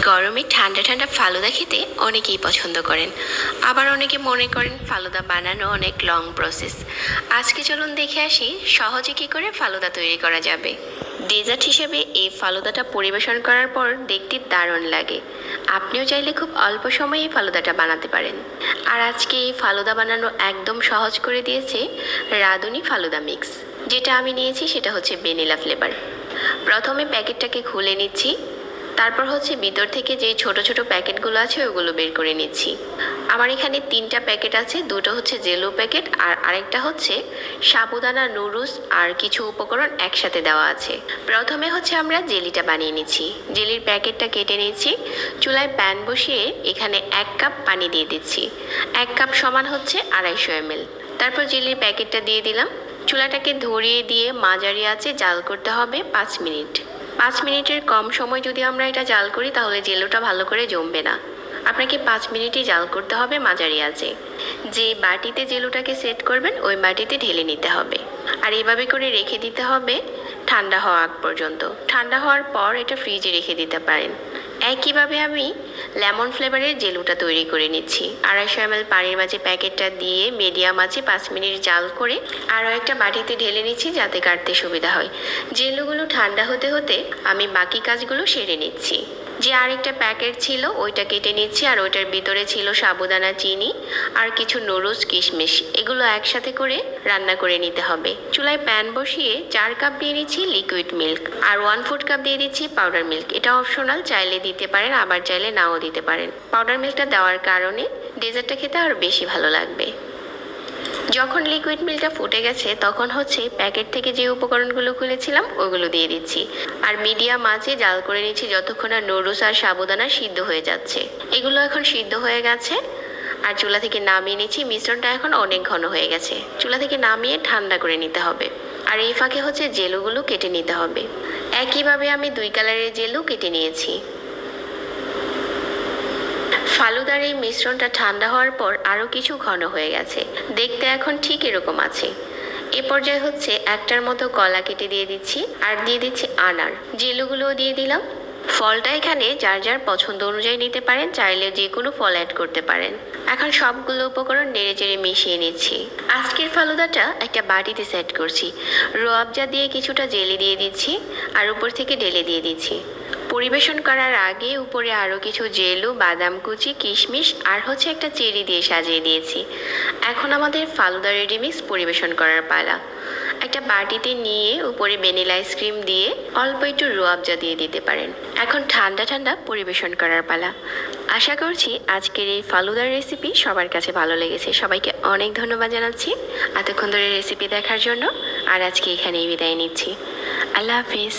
গরমে ঠান্ডা ঠান্ডা ফালুদা খেতে অনেকেই পছন্দ করেন, আবার অনেকে মনে করেন ফালুদা বানানো অনেক লং প্রসেস। আজকে চলুন দেখে আসি সহজে কী করে ফালুদা তৈরি করা যাবে। ডেজার্ট হিসেবে এই ফালুদাটা পরিবেশন করার পর দেখতে দারুণ লাগে। আপনিও চাইলে খুব অল্প সময়ে ফালুদাটা বানাতে পারেন। আর আজকে এই ফালুদা বানানো একদম সহজ করে দিয়েছে রাঁধুনি ফালুদা মিক্স। যেটা আমি নিয়েছি সেটা হচ্ছে ভ্যানিলা ফ্লেভার। প্রথমে প্যাকেটটাকে খুলে নিচ্ছি, তারপর হচ্ছে ভিতর থেকে যে ছোট ছোট প্যাকেটগুলো আছে ওগুলো বের করে নিচ্ছি। আমার এখানে 3টা প্যাকেট আছে, দুটো হচ্ছে জেলো প্যাকেট আর আরেকটা হচ্ছে সাবুদানা নুডলস আর কিছু উপকরণ একসাথে দেওয়া আছে। প্রথমে হচ্ছে আমরা জেলিটা বানিয়ে নিচ্ছি। জেলির প্যাকেটটা কেটে নিচ্ছি, চুলায় প্যান বসিয়ে এখানে 1 কাপ পানি দিয়ে দিচ্ছি। 1 কাপ সমান হচ্ছে 250 ml। তারপর জেলির প্যাকেটটা দিয়ে দিলাম। চুলাটাকে ধরিয়ে দিয়ে মাঝারি আঁচে জাল করতে হবে 5 মিনিট। 5 মিনিটের কম সময় যদি আমরা এটা জাল করি তাহলে জেলোটা ভালো করে জমবে না। আপনাকে 5 মিনিটই জাল করতে হবে মাঝারি আঁচে। যে বাটিতে জেলোটাকে সেট করবেন ওই বাটিতে ঢেলে নিতে হবে, আর এভাবে করে রেখে দিতে হবে ঠান্ডা হওয়া আগ পর্যন্ত। ঠান্ডা হওয়ার পর এটা ফ্রিজে রেখে দিতে পারেন। একইভাবে আমি লেমন ফ্লেভারের জেলুটা তৈরি করে নিচ্ছি। 250 ml পানির মাঝে প্যাকেটটা দিয়ে মিডিয়াম আছে 5 মিনিট জাল করে আরও একটা বাটিতে ঢেলে নিচ্ছি যাতে কাটতে সুবিধা হয়। জেলুগুলো ঠান্ডা হতে হতে আমি বাকি কাজগুলো সেরে নিচ্ছি। যে আরেকটা প্যাকেট ছিল ওইটা কেটে নিচ্ছি, আর ওইটার ভিতরে ছিল সাবুদানা, চিনি আর কিছু নুডলস, কিশমিশ। এগুলো একসাথে করে রান্না করে নিতে হবে। চুলায় প্যান বসিয়ে 4 কাপ দিয়ে নিচ্ছি লিকুইড মিল্ক আর 1/4 কাপ দিয়ে দিচ্ছি পাউডার মিল্ক। এটা অপশনাল, চাইলে দিতে পারেন আবার চাইলে নাও দিতে পারেন। পাউডার মিল্কটা দেওয়ার কারণে ডেজার্টটা খেতে আরও বেশি ভালো লাগবে। যখন লিকুইড মিল্কটা ফুটে গেছে তখন হচ্ছে প্যাকেট থেকে যে উপকরণগুলো খুলেছিলাম ওগুলো দিয়ে দিচ্ছি, আর মিডিয়াম আঁচে জাল করে নিচ্ছি যতক্ষণ না নুডলস আর সাবুদানা সিদ্ধ হয়ে যাচ্ছে। এগুলো এখন সিদ্ধ হয়ে গেছে আর চুলা থেকে নামিয়ে নিচ্ছি। মিশ্রণটা এখন অনেক ঘন হয়ে গেছে, চুলা থেকে নামিয়ে ঠান্ডা করে নিতে হবে। আর এই ফাঁকে হচ্ছে জেলুগুলো কেটে নিতে হবে। একইভাবে আমি 2 কালারের জেলু কেটে নিয়েছি। ফালুদার এই মিশ্রণটা ঠান্ডা হওয়ার পর আরও কিছু ঘন হয়ে গেছে, দেখতে এখন ঠিক এরকম আছে। এ পর্যায়ে হচ্ছে একটার মতো কলা কেটে দিয়ে দিচ্ছি আর দিয়ে দিচ্ছি আনার। জেলুগুলোও দিয়ে দিলাম। ফলটা এখানে যার যার পছন্দ অনুযায়ী নিতে পারেন, চাইলে যে কোনো ফল অ্যাড করতে পারেন। এখন সবগুলো উপকরণ নেড়ে চেড়ে মিশিয়ে নিচ্ছি। আজকের ফালুদাটা একটা বাটিতে সেট করছি। রোয়াবজা দিয়ে কিছুটা জেলি দিয়ে দিচ্ছি আর উপর থেকে ঢেলে দিয়ে দিচ্ছি। পরিবেশন করার আগে উপরে আরও কিছু জেলু, বাদাম কুচি, কিশমিশ আর হচ্ছে একটা চেরি দিয়ে সাজিয়ে দিয়েছি। এখন আমাদের ফালুদা রেডি মিক্স পরিবেশন করার পালা। একটা বাটিতে নিয়ে উপরে ভ্যানিলা আইসক্রিম দিয়ে অল্প একটু রোয়াবজা দিয়ে দিতে পারেন। এখন ঠান্ডা ঠান্ডা পরিবেশন করার পালা। আশা করছি আজকের এই ফালুদার রেসিপি সবার কাছে ভালো লেগেছে। সবাইকে অনেক ধন্যবাদ জানাচ্ছি এতক্ষণ ধরে রেসিপি দেখার জন্য। আর আজকে এখানেই বিদায় নিচ্ছি। আল্লাহ হাফিজ।